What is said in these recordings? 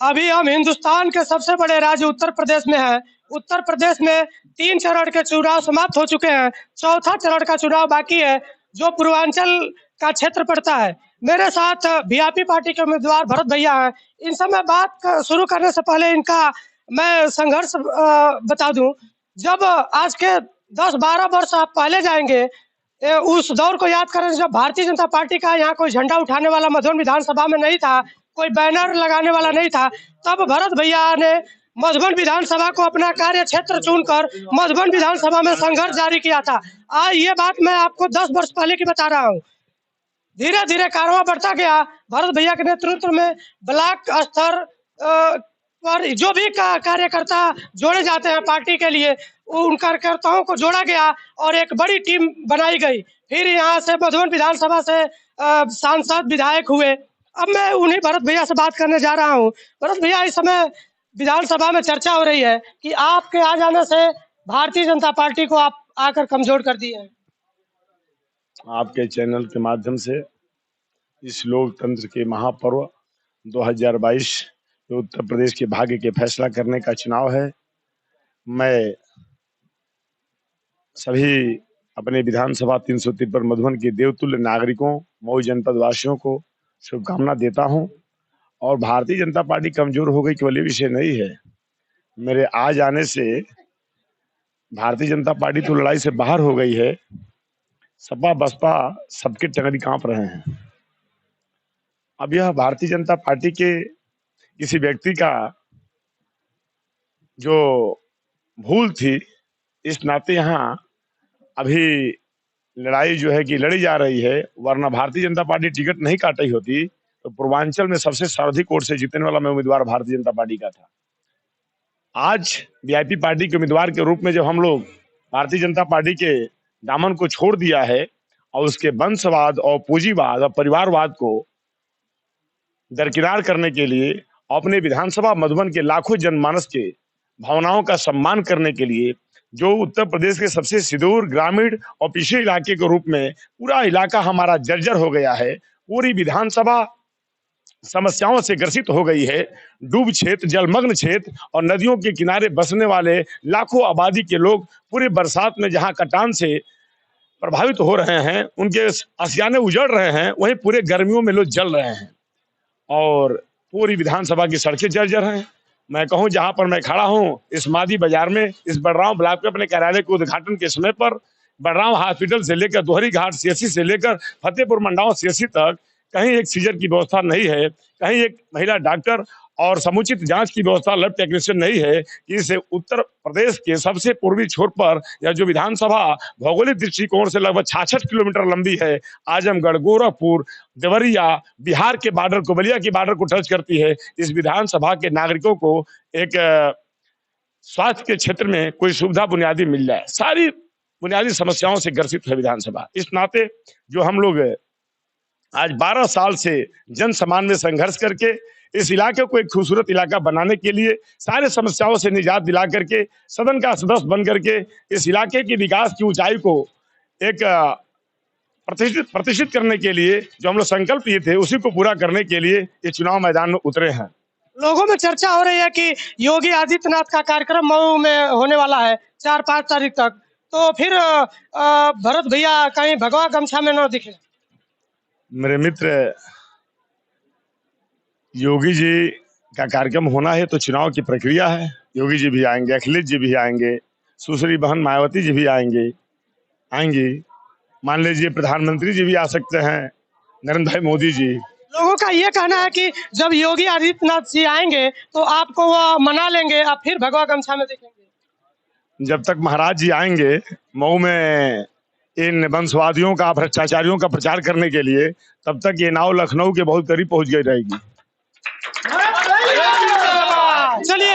अभी हम हिंदुस्तान के सबसे बड़े राज्य उत्तर प्रदेश में हैं। उत्तर प्रदेश में 3 चरण के चुनाव समाप्त हो चुके हैं। चौथा चरण का चुनाव बाकी है, जो पूर्वांचल का क्षेत्र पड़ता है। मेरे साथ वीआईपी पार्टी के उम्मीदवार भरत भैया हैं। इनसे मैं शुरू करने से पहले इनका मैं संघर्ष बता दूं। जब आज के 10-12 वर्ष आप पहले जाएंगे, उस दौर को याद करें जब भारतीय जनता पार्टी का यहाँ कोई झंडा उठाने वाला मधुबन विधानसभा में नहीं था, कोई बैनर लगाने वाला नहीं था। तब भरत भैया ने मधुबन विधानसभा को अपना कार्य क्षेत्र चुनकर मधुबन विधानसभा में संघर्ष जारी किया था। आज ये बात मैं आपको 10 वर्ष पहले की बता रहा हूँ। धीरे धीरे कारवां बढ़ता गया। भरत भैया के नेतृत्व में ब्लॉक स्तर पर जो भी कार्यकर्ता जोड़े जाते हैं पार्टी के लिए, उन कार्यकर्ताओं को जोड़ा गया और एक बड़ी टीम बनाई गई। फिर यहाँ से मधुबन विधानसभा से सांसद विधायक हुए। अब मैं उन्हीं भरत भैया से बात करने जा रहा हूँ। भरत भैया, इस समय विधानसभा में चर्चा हो रही है कि आपके आ जाने से भारतीय जनता पार्टी को आप आकर कमजोर कर दिए हैं। आपके चैनल के माध्यम से इस लोकतंत्र के महापर्व 2022 उत्तर प्रदेश के भाग्य के फैसला करने का चुनाव है। मैं सभी अपने विधानसभा 353 मधुबन के देवतुल्य नागरिकों, मऊ जनपद वासियों को शुभकामना देता हूं। और भारतीय जनता पार्टी कमजोर हो गई केवल ये विषय नहीं है। मेरे आ जाने से भारतीय जनता पार्टी तो लड़ाई से बाहर हो गई है। सपा बसपा सबके टंगरी कांप रहे हैं। अब यह भारतीय जनता पार्टी के किसी व्यक्ति का जो भूल थी, इस नाते यहाँ अभी लड़ाई जो है कि लड़ी जा रही है। वरना भारतीय जनता पार्टी टिकट नहीं काटी होती तो पूर्वांचल में सबसे सर्वाधिक वोट से जीतने वाला मैं उम्मीदवार भारतीय जनता पार्टी का था। आज वीआईपी पार्टी के उम्मीदवार के रूप में जब हम लोग भारतीय जनता पार्टी के दामन को छोड़ दिया है और उसके वंशवाद और पूंजीवाद और परिवारवाद को दरकिनार करने के लिए, अपने विधानसभा मधुबन के लाखों जनमानस के भावनाओं का सम्मान करने के लिए, जो उत्तर प्रदेश के सबसे सुदूर ग्रामीण और पिछड़े इलाके के रूप में पूरा इलाका हमारा जर्जर हो गया है, पूरी विधानसभा समस्याओं से ग्रसित हो गई है। डूब क्षेत्र, जलमग्न क्षेत्र और नदियों के किनारे बसने वाले लाखों आबादी के लोग पूरे बरसात में जहां कटान से प्रभावित हो रहे हैं, उनके आशियाने उजड़ रहे हैं, वहीं पूरे गर्मियों में लोग जल रहे हैं और पूरी विधानसभा की सड़कें जर्जर हैं। मैं कहूं, जहां पर मैं खड़ा हूं इस मादी बाजार में, इस बड़राव ब्लॉक में अपने कार्यालय के उद्घाटन के समय पर बड़राव हॉस्पिटल से लेकर दोहरी घाट सीएससी से लेकर फतेहपुर मंडाव सीएससी तक कहीं एक सीजर की व्यवस्था नहीं है, कहीं एक महिला डॉक्टर और समुचित जांच की व्यवस्था लैब टेक्नीशियन नहीं है। इस उत्तर प्रदेश के सबसे पूर्वी छोर पर यह जो विधानसभा भौगोलिक दृष्टिकोण से लगभग 66 किलोमीटर लंबी है, आजमगढ़, गोरखपुर, देवरिया, बिहार के बॉर्डर को, बलिया की बॉर्डर को टच करती है। इस विधानसभा के नागरिकों को एक स्वास्थ्य के क्षेत्र में कोई सुविधा बुनियादी मिल जाए, सारी बुनियादी समस्याओं से ग्रसित है विधानसभा। इस नाते जो हम लोग आज 12 साल से जन समान में संघर्ष करके इस इलाके को एक खूबसूरत इलाका बनाने के लिए, सारे समस्याओं से निजात दिला करके, सदन का सदस्य बन करके इस इलाके की विकास की ऊंचाई को एक प्रतिष्ठित करने के लिए जो हम लोग संकल्प लिए थे, उसी को पूरा करने के लिए ये चुनाव मैदान में उतरे हैं। लोगों में चर्चा हो रही है कि योगी आदित्यनाथ का कार्यक्रम मऊ में होने वाला है 4-5 तारीख तक, तो फिर भरत भैया कहीं भगवा गमछा में न दिखे। मेरे मित्र, योगी जी का कार्यक्रम होना है तो चुनाव की प्रक्रिया है। योगी जी भी आएंगे, अखिलेश जी भी आएंगे, सुश्री बहन मायावती जी भी आएंगी, मान लीजिए प्रधानमंत्री जी भी आ सकते हैं, नरेंद्र भाई मोदी जी। लोगों का ये कहना है कि जब योगी आदित्यनाथ जी आएंगे तो आपको वो मना लेंगे, आप फिर भगवा गमछा में दिखेंगे। जब तक महाराज जी आएंगे मऊ में इन वंशवादियों का, भ्रष्टाचारियों का प्रचार करने के लिए, तब तक ये नाव लखनऊ के बहुत करीब पहुंच गई रहेगी। चलिए,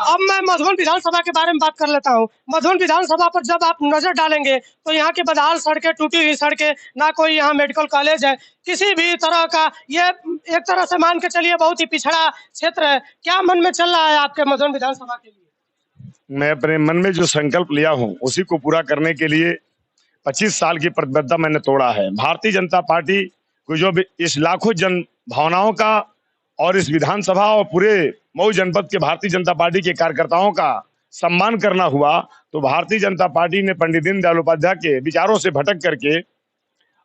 अब मैं मधुबन विधानसभा के बारे में बात कर लेता हूँ। मधुबन विधानसभा पर जब आप नजर डालेंगे तो यहाँ की बदहाल सड़कें, टूटी हुई सड़कें, ना कोई यहाँ मेडिकल कॉलेज है, किसी भी तरह का, ये एक तरह से मान के चलिए बहुत ही पिछड़ा क्षेत्र है। क्या मन में चल रहा है आपके मधुबन विधानसभा के लिए? मैं अपने मन में जो संकल्प लिया हूँ उसी को पूरा करने के लिए 25 साल की प्रतिबद्धता मैंने तोड़ा है। भारतीय जनता पार्टी कि जो इस लाखों जन भावनाओं का और इस विधानसभा और पूरे मऊ जनपद के भारतीय जनता पार्टी के कार्यकर्ताओं का सम्मान करना हुआ, तो भारतीय जनता पार्टी ने पंडित दीनदयाल उपाध्याय के विचारों से भटक करके,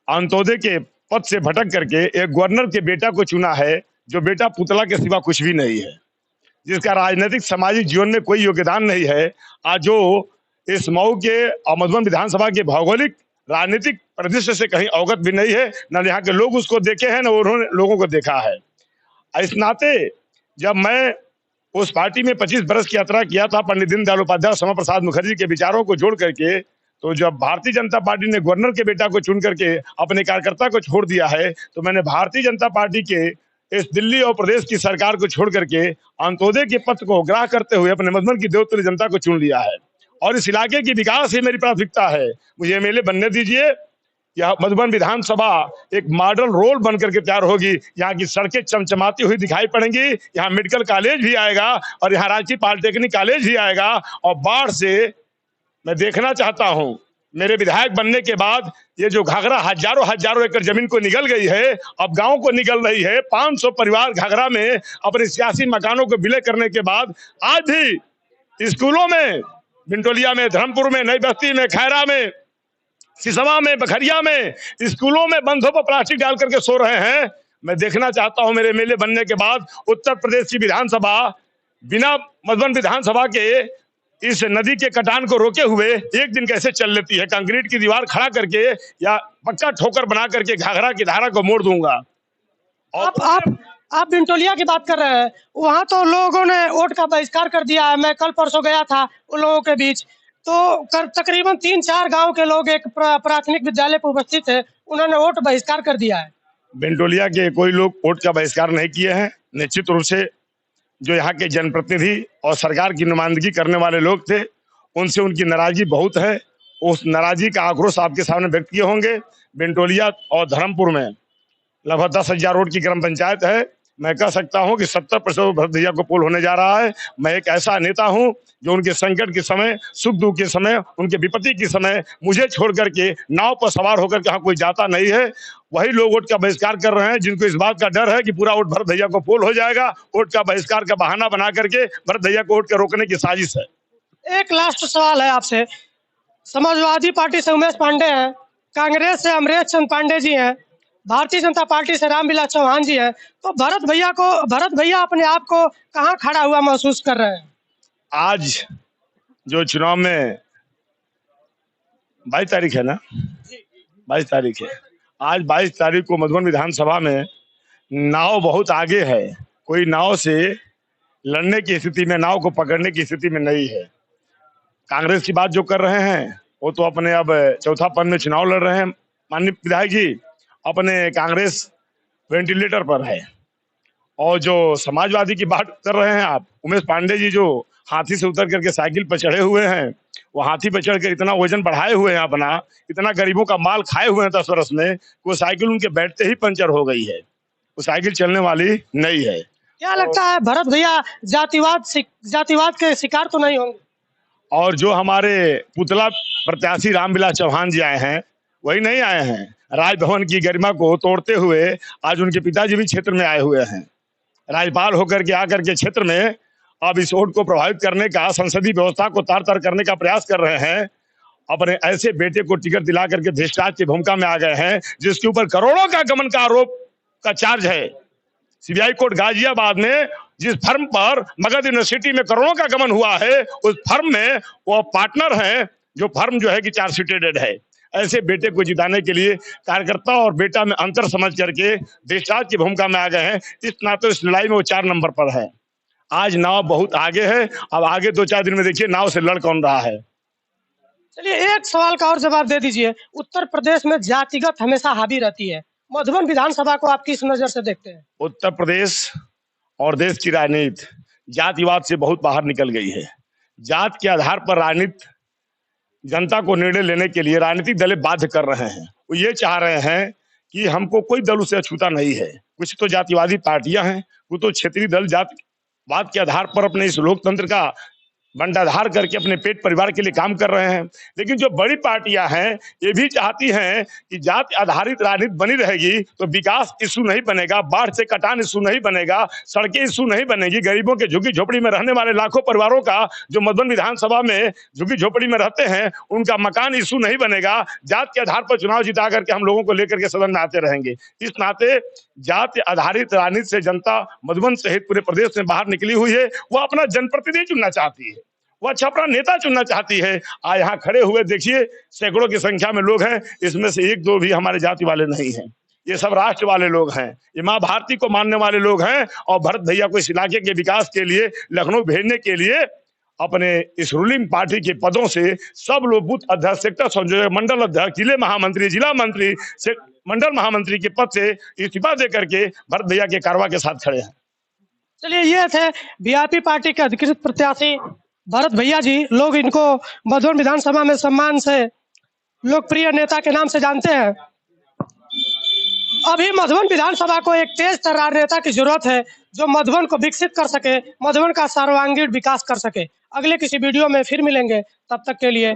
अंत्योदय के पद से भटक करके एक गवर्नर के बेटा को चुना है, जो बेटा पुतला के सिवा कुछ भी नहीं है, जिसका राजनीतिक सामाजिक जीवन में कोई योगदान नहीं है। आज जो इस मऊ के और मधुबन विधानसभा के भौगोलिक राजनीतिक परिदृश्य से कहीं अवगत भी नहीं है, न यहाँ के लोग उसको देखे हैं, न उन्होंने लोगों को देखा है। इस नाते जब मैं उस पार्टी में 25 बरस की यात्रा किया था, पंडित दीनदयाल उपाध्याय, श्यामा प्रसाद मुखर्जी के विचारों को जोड़ करके, तो जब भारतीय जनता पार्टी ने गवर्नर के बेटा को चुन करके अपने कार्यकर्ता को छोड़ दिया है, तो मैंने भारतीय जनता पार्टी के इस दिल्ली और प्रदेश की सरकार को छोड़ करके अंत्योदय के पथ को ग्राह करते हुए अपने मधुबन की देवतुल्य जनता को चुन लिया है। और इस इलाके की विकास ही मेरी प्राथमिकता है। मुझे एमएलए बनने दीजिए। यह मधुबन विधानसभा एक मॉडल रोल बन करके तैयार होगी। यहाँ की सड़कें चमचमाती हुई दिखाई पड़ेंगी, यहाँ मेडिकल कॉलेज भी आएगा और यहाँ रांची पॉलिटेक्निक कॉलेज भी आएगा। और बाढ़ से मैं देखना चाहता हूँ, मेरे विधायक बनने के बाद ये जो घाघरा हजारों एकड़ जमीन को निगल गई है, अब गांव को निगल रही है। 500 परिवार घाघरा में अपने सियासी मकानों को विलय करने के बाद आज भी स्कूलों में, बिंटोलिया में, धर्मपुर में, नई बस्ती में, खैरा में, सिसवा में, बखरिया में, स्कूलों में बंधों पर प्लास्टिक डाल करके सो रहे हैं। मैं देखना चाहता हूं मेरे एमएलए बनने के बाद उत्तर प्रदेश की विधानसभा बिना मधुबन विधानसभा के इस नदी के कटान को रोके हुए एक दिन कैसे चल लेती है। कंक्रीट की दीवार खड़ा करके या पक्का ठोकर बना करके घाघरा की धारा को मोड़ दूंगा। आप बिंटोलिया की बात कर रहे हैं, वहां तो लोगों ने वोट का बहिष्कार कर दिया है। मैं कल परसों गया था उन लोगों के बीच, तो तकरीबन 3-4 गांव के लोग एक प्राथमिक विद्यालय पर उपस्थित थे, उन्होंने वोट बहिष्कार कर दिया है। बिंटोलिया के कोई लोग वोट का बहिष्कार नहीं किए हैं। निश्चित रूप से जो यहाँ के जनप्रतिनिधि और सरकार की नुमाइंदगी करने वाले लोग थे, उनसे उनकी नाराजगी बहुत है। उस नाराजगी का आक्रोश आपके सामने व्यक्त किए होंगे। बिंटोलिया और धर्मपुर में लगभग 10,000 वोट की ग्राम पंचायत है। मैं कह सकता हूं कि 70% भरत भैया को पोल होने जा रहा है। मैं एक ऐसा नेता हूं जो उनके संकट के समय, सुख दुख के समय, उनके विपत्ति के समय मुझे छोड़ करके नाव पर सवार होकर के कोई जाता नहीं है। वही लोग वोट का बहिष्कार कर रहे हैं जिनको इस बात का डर है कि पूरा वोट भरत भैया को पोल हो जाएगा। वोट का बहिष्कार का बहाना बना करके भरत भैया को वोट के रोकने की साजिश है। एक लास्ट सवाल है आपसे। समाजवादी पार्टी से उमेश पांडे हैं, कांग्रेस से अमरेश चंद पांडे जी हैं, भारतीय जनता पार्टी से रामविलास चौहान जी हैं, तो भरत भैया अपने आप को कहाँ खड़ा हुआ महसूस कर रहे हैं? आज जो चुनाव में 22 तारीख है ना, 22 तारीख है। आज 22 तारीख को मधुबन विधानसभा में नाव बहुत आगे है। कोई नाव से लड़ने की स्थिति में, नाव को पकड़ने की स्थिति में नहीं है। कांग्रेस की बात जो कर रहे हैं वो तो अपने अब चौथा पद में चुनाव लड़ रहे हैं। माननीय विधायक जी अपने कांग्रेस वेंटिलेटर पर है। और जो समाजवादी की बात कर रहे हैं आप, उमेश पांडे जी जो हाथी से उतर करके साइकिल पर चढ़े हुए हैं, वो हाथी पर चढ़ कर इतना वजन बढ़ाए हुए हैं अपना, इतना गरीबों का माल खाए हुए हैं 10 वर्ष में, वो साइकिल उनके बैठते ही पंचर हो गई है। वो साइकिल चलने वाली नहीं है। क्या लगता है भरत भैया जातिवाद के शिकार तो नहीं होंगे? और जो हमारे पुतला प्रत्याशी रामविलास चौहान जी आए हैं, वही नहीं आए हैं। राजभवन की गरिमा को तोड़ते हुए आज उनके पिताजी भी क्षेत्र में आए हुए हैं। राज्यपाल होकर के आकर के क्षेत्र में अब इस वोट को प्रभावित करने का, संसदीय व्यवस्था को तार तार करने का प्रयास कर रहे हैं। अपने ऐसे बेटे को टिकट दिला करके भ्रष्टाचार की भूमिका में आ गए हैं जिसके ऊपर करोड़ों का गमन का आरोप का चार्ज है। सीबीआई कोर्ट गाजियाबाद में जिस फर्म पर मगध यूनिवर्सिटी में करोड़ों का गमन हुआ है, उस फर्म में वो पार्टनर है, जो फर्म जो है कि चार्जशीटेड है। ऐसे बेटे को जिताने के लिए कार्यकर्ता और बेटा में अंतर समझ करके भ्रष्टाचार की भूमिका में आ गए हैं। इस नाते इस लड़ाई में वो 4 नंबर पर है। आज नाव बहुत आगे है। अब आगे 2-4 दिन में देखिए नाव से लड़ कौन रहा है। चलिए एक सवाल का और जवाब दे दीजिए। उत्तर प्रदेश में जातिगत हमेशा हावी रहती है, मधुबन विधानसभा को आप किस नजर से देखते हैं? उत्तर प्रदेश और देश की राजनीति जातिवाद से बहुत बाहर निकल गई है। जात के आधार पर राजनीति जनता को निर्णय लेने के लिए राजनीतिक दल बाध्य कर रहे हैं। वो ये चाह रहे हैं कि हमको कोई दल उससे अछूता नहीं है। कुछ तो जातिवादी पार्टियां हैं, वो तो क्षेत्रीय दल जातिवाद के आधार पर अपने इस लोकतंत्र का बंटाधार करके अपने पेट परिवार के लिए काम कर रहे हैं। लेकिन जो बड़ी पार्टियां हैं ये भी चाहती हैं कि जाति आधारित राजनीति बनी रहेगी तो विकास इशू नहीं बनेगा, बाढ़ से कटान इशू नहीं बनेगा, सड़कें इशू नहीं बनेगी, गरीबों के झुग्गी झोपड़ी में रहने वाले लाखों परिवारों का जो मधुबन विधानसभा में झुग्गी झोपड़ी में रहते हैं उनका मकान इशू नहीं बनेगा। जात के आधार पर चुनाव जिता करके हम लोगों को लेकर के सदन में आते रहेंगे। इस नाते जाति आधारित राजनीति से जनता मधुबन सहित पूरे प्रदेश में बाहर निकली हुई है। वह अपना जनप्रतिनिधि चुनना चाहती है, वह अच्छा अपना नेता चुनना चाहती है। आज यहाँ खड़े हुए देखिए सैकड़ों की संख्या में लोग हैं, इसमें से एक दो भी हमारे जाति वाले नहीं हैं, ये सब राष्ट्र वाले लोग हैं, ये माँ भारती को मानने वाले लोग हैं। और भरत भैया को इस इलाके के विकास के लिए लखनऊ भेजने के लिए अपने इस रूलिंग पार्टी के पदों से सब लोग बूथ अध्यक्ष, सेक्टर संयोजक, मंडल अध्यक्ष, जिले महामंत्री, जिला मंत्री, मंडल महामंत्री के पद से इस्तीफा दे करके भरत भैया के कारवा के साथ खड़े हैं। चलिए, ये थे वीआईपी पार्टी के अधिकृत प्रत्याशी भरत भैया जी। लोग इनको मधुबन विधानसभा में सम्मान से लोकप्रिय नेता के नाम से जानते हैं। अभी मधुबन विधानसभा को एक तेज तर्रार नेता की जरूरत है जो मधुबन को विकसित कर सके, मधुबन का सर्वांगीण विकास कर सके। अगले किसी वीडियो में फिर मिलेंगे, तब तक के लिए